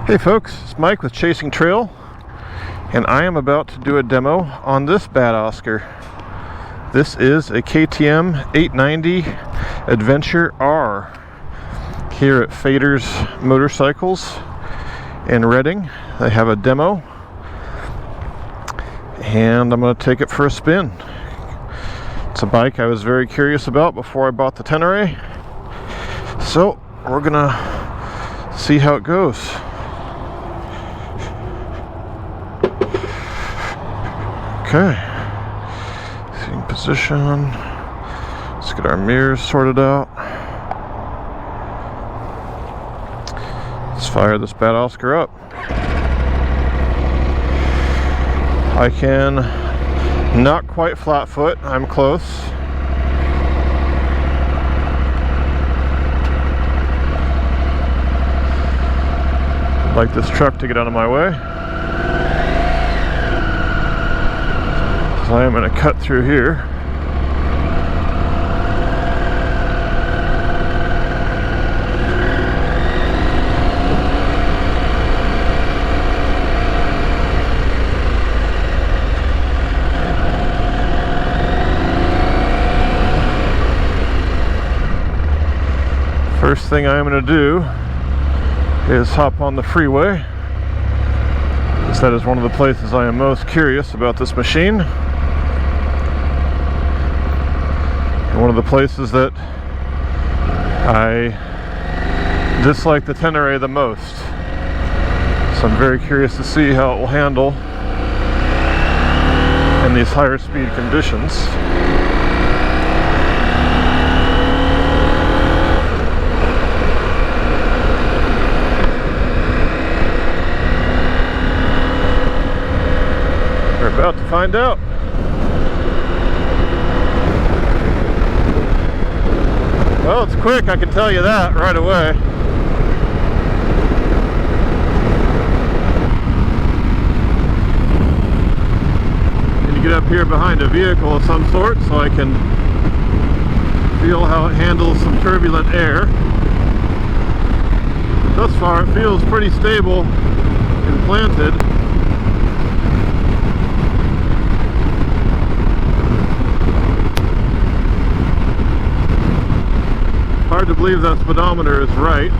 Hey folks, it's Mike with Chasing Trail, and I am about to do a demo on this bad Oscar. This is a KTM 890 Adventure R here at Fator's Motorcycles in Reading. They have a demo, and I'm going to take it for a spin. It's a bike I was very curious about before I bought the Tenere, so we're going to see how it goes. Okay, seating position. Let's get our mirrors sorted out. Let's fire this bad Oscar up. I can not quite flat foot, I'm close. I'd like this truck to get out of my way. I am going to cut through here. First thing I'm going to do is hop on the freeway, because that is one of the places I am most curious about this machine. One of the places that I dislike the Tenere the most. So I'm very curious to see how it will handle in these higher speed conditions. We're about to find out. Well, it's quick, I can tell you that right away. Need to get up here behind a vehicle of some sort so I can feel how it handles some turbulent air. Thus far, it feels pretty stable and planted. Hard to believe that speedometer is right.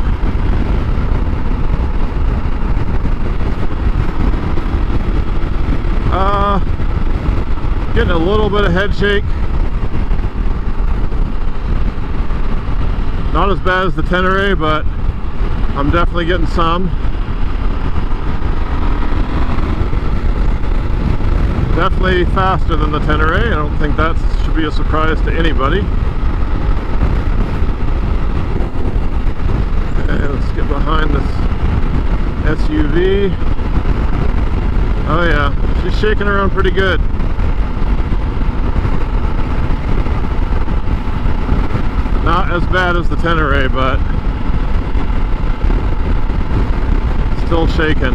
Getting a little bit of head shake. Not as bad as the Tenere, but I'm definitely getting some. Definitely faster than the Tenere. I don't think that should be a surprise to anybody. Let's get behind this SUV. Oh yeah, she's shaking around pretty good. Not as bad as the Tenere, but still shaking.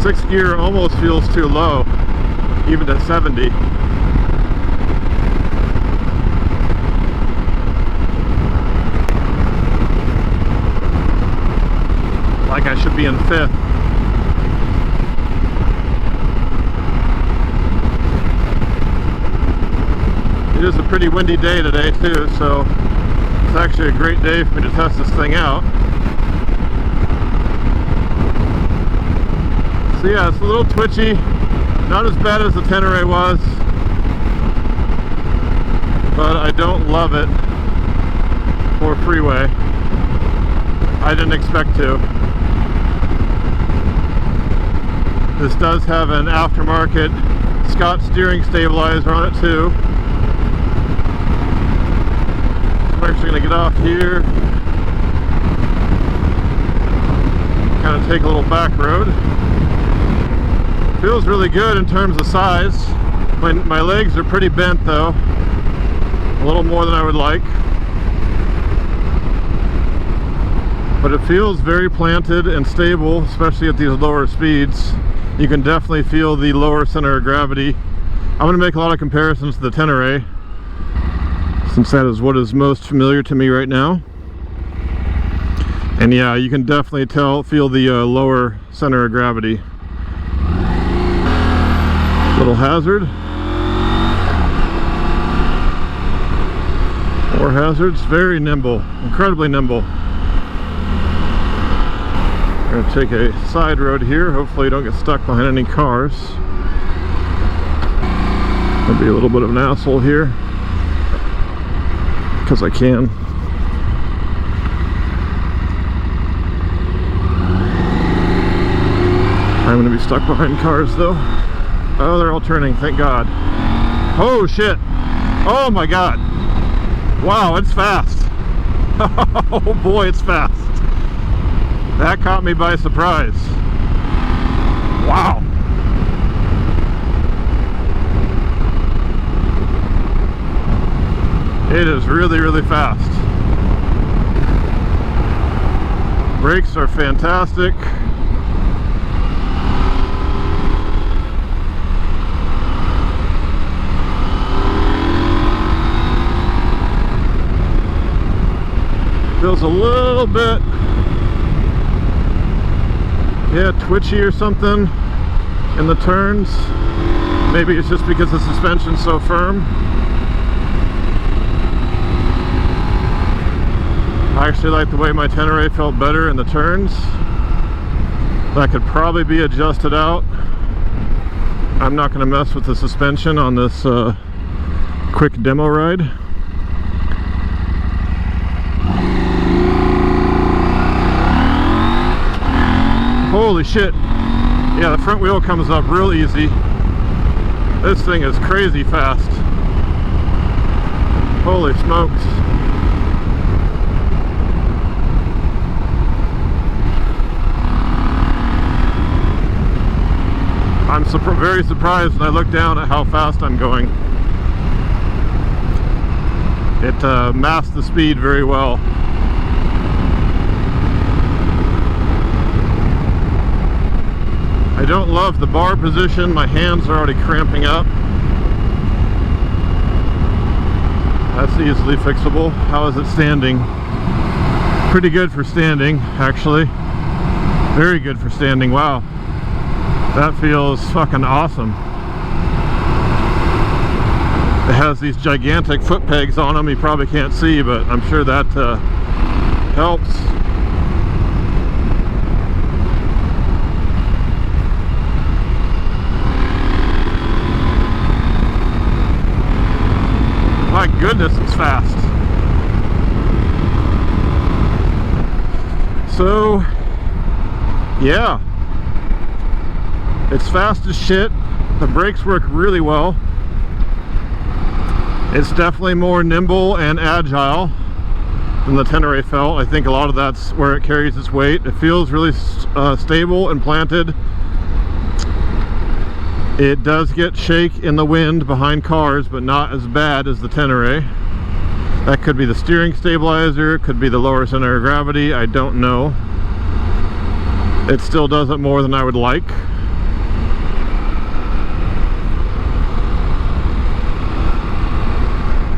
6th gear almost feels too low, even at 70. Like I should be in 5th. It is a pretty windy day today too, so it's actually a great day for me to test this thing out. So yeah, it's a little twitchy, not as bad as the Tenere was, but I don't love it for freeway. I didn't expect to. This does have an aftermarket Scott steering stabilizer on it too. I'm actually going to get off here, kind of take a little back road. Feels really good in terms of size. My legs are pretty bent though, a little more than I would like. But it feels very planted and stable, especially at these lower speeds. You can definitely feel the lower center of gravity. I'm going to make a lot of comparisons to the Tenere, since that is what is most familiar to me right now. And yeah, you can definitely feel the lower center of gravity. Little hazard. More hazards. Very nimble, incredibly nimble. We're gonna take a side road here. Hopefully you don't get stuck behind any cars. I'll be a little bit of an asshole here because I can. I'm gonna be stuck behind cars though. Oh, they're all turning, thank God. Oh shit! Oh my God! Wow, it's fast! Oh boy, it's fast! That caught me by surprise. Wow! It is really, really fast. Brakes are fantastic. Feels a little bit, yeah, twitchy or something in the turns. Maybe it's just because the suspension's so firm. I actually like the way my Tenere felt better in the turns. That could probably be adjusted out. I'm not going to mess with the suspension on this quick demo ride. Holy shit. Yeah, the front wheel comes up real easy. This thing is crazy fast. Holy smokes. I'm very surprised when I look down at how fast I'm going. It masks the speed very well. I don't love the bar position. My hands are already cramping up. That's easily fixable. How is it standing? Pretty good for standing, actually. Very good for standing. Wow. That feels fucking awesome. It has these gigantic foot pegs on them. You probably can't see, but I'm sure that helps. My goodness, it's fast. So, yeah. It's fast as shit. The brakes work really well. It's definitely more nimble and agile than the Tenere felt. I think a lot of that's where it carries its weight. It feels really stable and planted. It does get shake in the wind behind cars, but not as bad as the Tenere. That could be the steering stabilizer, it could be the lower center of gravity, I don't know. It still does it more than I would like.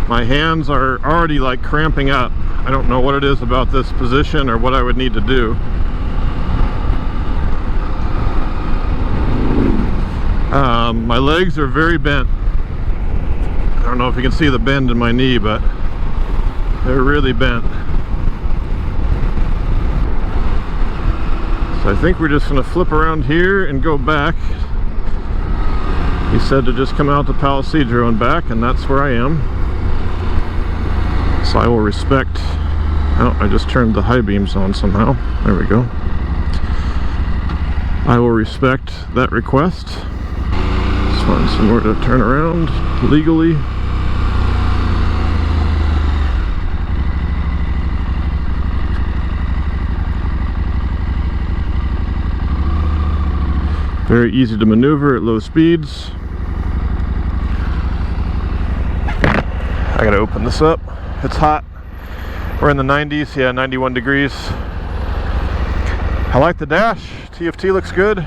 My hands are already like cramping up. I don't know what it is about this position or what I would need to do. My legs are very bent. I don't know if you can see the bend in my knee, but they're really bent. So I think we're just going to flip around here and go back. He said to just come out to Palisadro and back, and that's where I am. So I will respect... Oh, I just turned the high beams on somehow. There we go. I will respect that request. Let's find somewhere to turn around legally. Very easy to maneuver at low speeds. I gotta open this up. It's hot. We're in the 90s, yeah, 91 degrees. I like the dash. TFT looks good.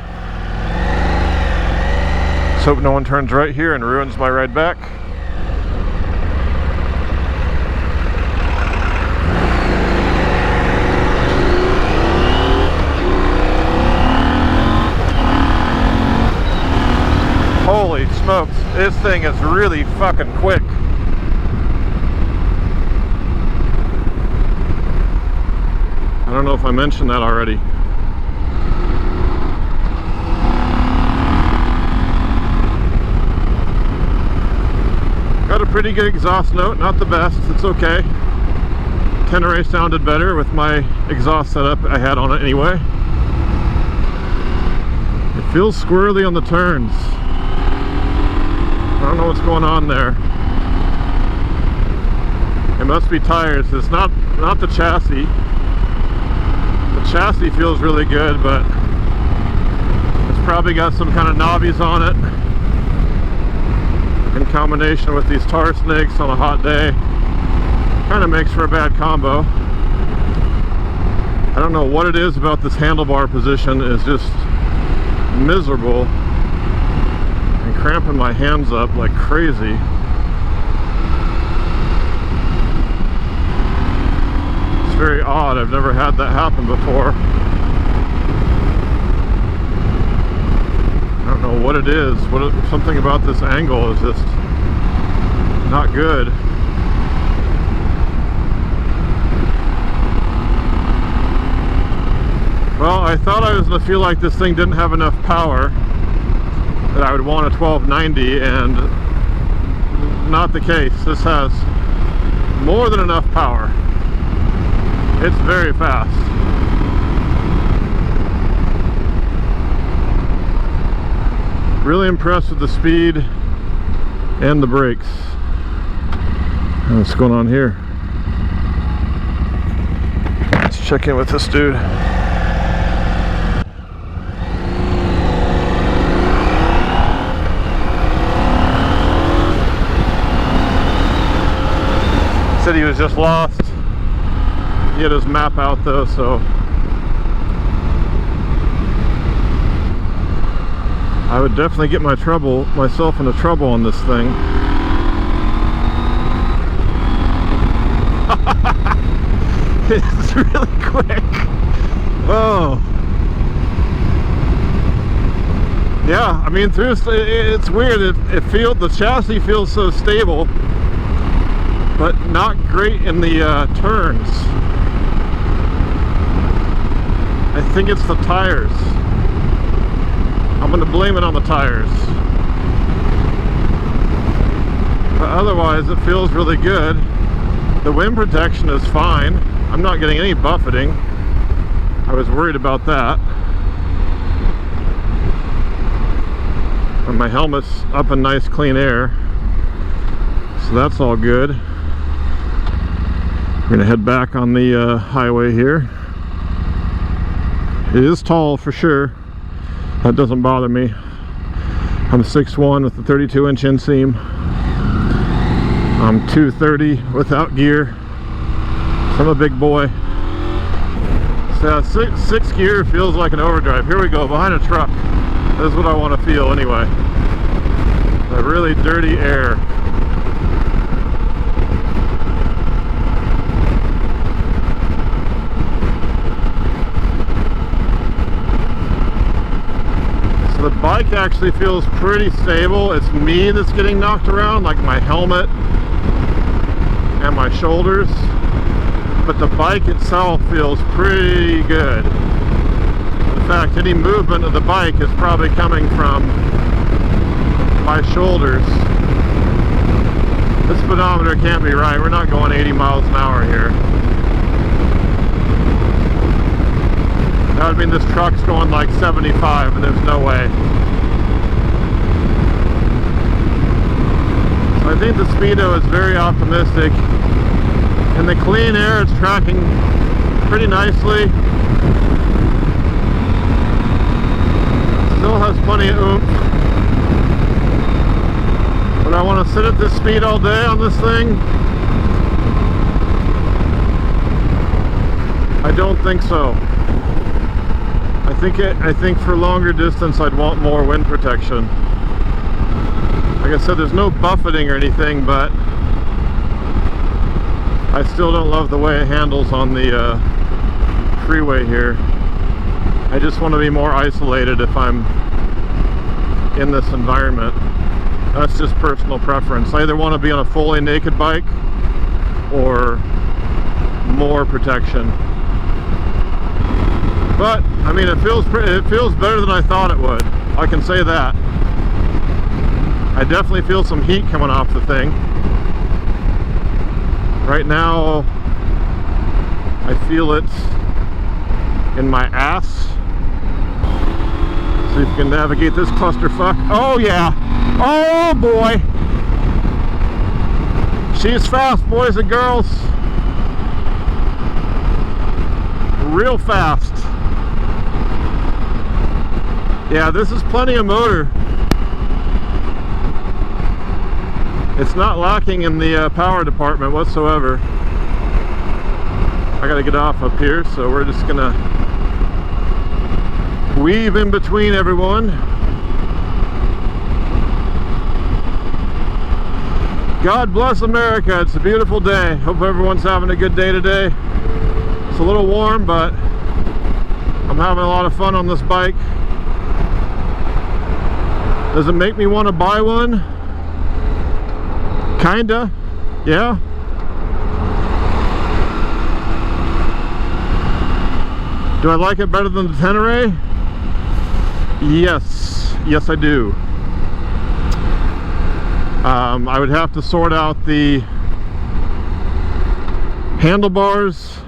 Let's hope no one turns right here and ruins my ride back. This thing is really fucking quick. I don't know if I mentioned that already. Got a pretty good exhaust note, not the best, it's okay. Tenere sounded better with my exhaust setup I had on it anyway. It feels squirrely on the turns. I don't know what's going on there. It must be tires. It's not the chassis. The chassis feels really good, but it's probably got some kind of knobbies on it. In combination with these tar snakes on a hot day, kind of makes for a bad combo. I don't know what it is about this handlebar position. Is just miserable and cramping my hands up like crazy. It's very odd. I've never had that happen before. I don't know what it is. Something about this angle is just not good. Well, I thought I was going to feel like this thing didn't have enough power, that I would want a 1290, and not the case. This has more than enough power. It's very fast. Really impressed with the speed and the brakes. What's going on here? Let's check in with this dude. Said he was just lost. He had his map out though, so I would definitely get myself into trouble on this thing. It's really quick. Oh. Yeah, I mean, it's weird. The chassis feels so stable, but not great in the turns. I think it's the tires. I'm going to blame it on the tires. But otherwise, it feels really good. The wind protection is fine. I'm not getting any buffeting. I was worried about that. And my helmet's up in nice clean air, so that's all good. We're going to head back on the highway here. It is tall for sure. That doesn't bother me. I'm 6'1" with a 32-inch inseam. I'm 230 without gear. So I'm a big boy. So six gear feels like an overdrive. Here we go, behind a truck. This is what I want to feel anyway. That really dirty air. The bike actually feels pretty stable. It's me that's getting knocked around, like my helmet and my shoulders, but the bike itself feels pretty good. In fact, any movement of the bike is probably coming from my shoulders. This speedometer can't be right. We're not going 80 miles an hour here. That would mean this truck's going like 75, and there's no way. So I think the Speedo is very optimistic. In the clean air, it's tracking pretty nicely. Still has plenty of oomph. Would I want to sit at this speed all day on this thing? I don't think so. I think for longer distance I'd want more wind protection. Like I said, there's no buffeting or anything, but I still don't love the way it handles on the freeway here. I just want to be more isolated if I'm in this environment. That's just personal preference. I either want to be on a fully naked bike or more protection. But I mean, it feels better than I thought it would. I can say that. I definitely feel some heat coming off the thing. Right now, I feel it in my ass. See if we can navigate this clusterfuck. Oh yeah! Oh boy! She's fast, boys and girls. Real fast. Yeah, this is plenty of motor. It's not lacking in the power department whatsoever. I gotta get off up here, so we're just gonna weave in between everyone. God bless America. It's a beautiful day. Hope everyone's having a good day today. It's a little warm, but I'm having a lot of fun on this bike. Does it make me want to buy one? Kinda, yeah. Do I like it better than the Tenere? Yes, yes I do. I would have to sort out the handlebars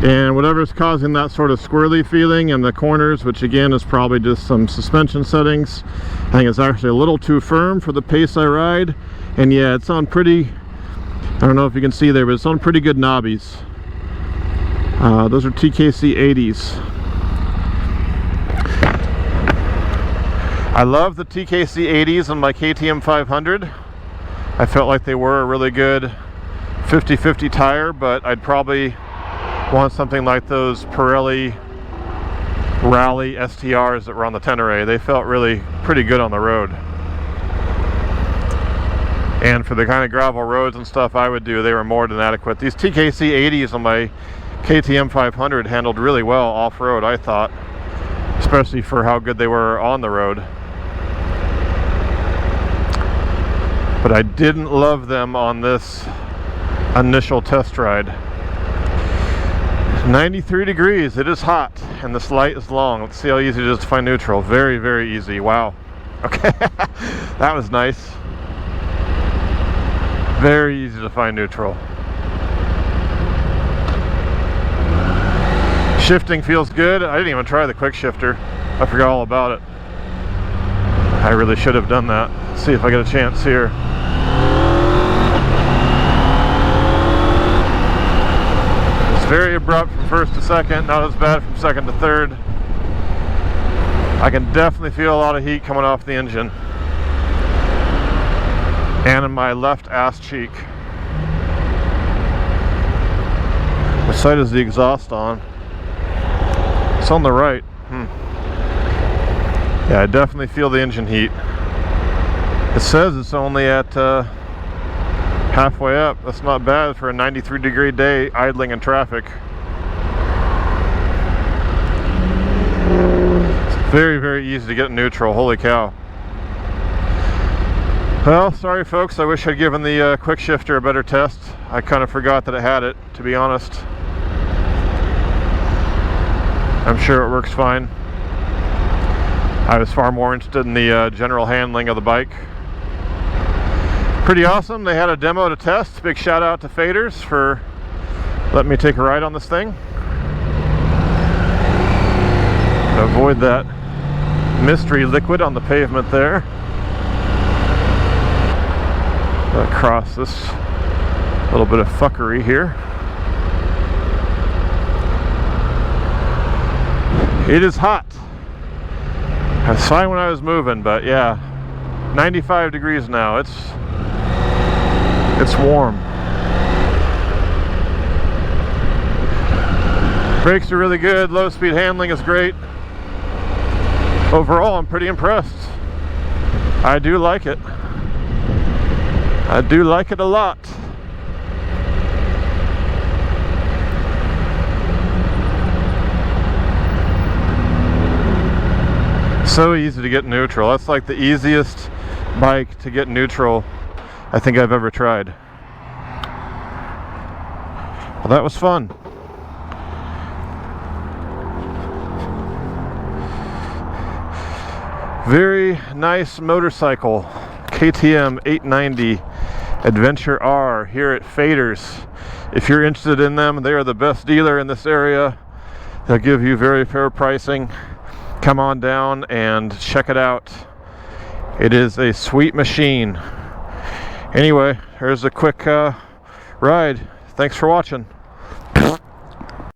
and whatever's causing that sort of squirrely feeling in the corners, which again is probably just some suspension settings. I think it's actually a little too firm for the pace I ride, and yeah, it's on pretty, I don't know if you can see there, but it's on pretty good knobbies. Those are TKC 80s. I love the TKC 80s on my KTM 500. I felt like they were a really good 50-50 tire, but I'd probably want something like those Pirelli Rally STRs that were on the Tenere. They felt really pretty good on the road. And for the kind of gravel roads and stuff I would do, they were more than adequate. These TKC 80s on my KTM 500 handled really well off-road, I thought, especially for how good they were on the road. But I didn't love them on this initial test ride. 93 degrees, it is hot, and this light is long. Let's see how easy it is to find neutral. Very, very easy. Wow. Okay, that was nice. Very easy to find neutral. Shifting feels good. I didn't even try the quick shifter. I forgot all about it. I really should have done that. Let's see if I get a chance here. It's very abrupt from first to second, not as bad from second to third. I can definitely feel a lot of heat coming off the engine. And in my left ass cheek. Which side is the exhaust on? It's on the right. Yeah, I definitely feel the engine heat. It says it's only at halfway up. That's not bad for a 93-degree day idling in traffic. It's very, very easy to get neutral. Holy cow. Well, sorry folks, I wish I'd given the quick shifter a better test. I kind of forgot that it had it, to be honest. I'm sure it works fine. I was far more interested in the general handling of the bike. Pretty awesome. They had a demo to test. Big shout out to Fators for letting me take a ride on this thing. Avoid that mystery liquid on the pavement there. Across this little bit of fuckery here. It is hot. I was fine when I was moving, but yeah, 95 degrees now. It's warm. Brakes are really good. Low speed handling is great. Overall, I'm pretty impressed. I do like it. I do like it a lot. So easy to get neutral. That's like the easiest bike to get neutral I think I've ever tried. Well, that was fun. Very nice motorcycle, KTM 890 Adventure R here at Fator's. If you're interested in them, they are the best dealer in this area. They'll give you very fair pricing. Come on down and check it out. It is a sweet machine. Anyway, here's a quick ride. Thanks for watching.